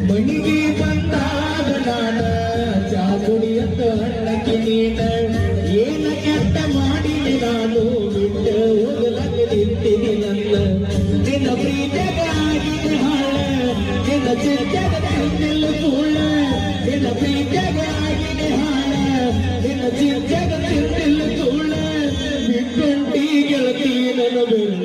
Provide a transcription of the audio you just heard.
ಮಣಿಗೆ ಬಂದಾಗ ನಾನ ಚಾಗುಡಿಯತ್ತ ಹಣ್ಣಕ್ಕೆ ನೀನ ಏನ ಕೆಟ್ಟ ಮಾಡಿ ನಾನು ಬಿಟ್ಟ ಹೋಗಲಕ್ಕೆ ನಿಂತೀನಿ ನನ್ನ ನಿನ್ನ ಪ್ರೀತಿಗಾಗಿ ಹಾಳ ನಿನ್ನ ಚಿತ್ತದ ತಿಂದಿಲ್ಲ ಸುಳ್ಳ ನಿನ್ನ ಪ್ರೀತಿಗಾಗಿ ಹಾಳ ನಿನ್ನ ಚಿತ್ತದ ತಿಂದಿಲ್ಲ ಸುಳ್ಳ ಬಿಟ್ಟಂಟಿ ಗೆಳತಿ ನನ್ನ ಬೆಲ್ಲ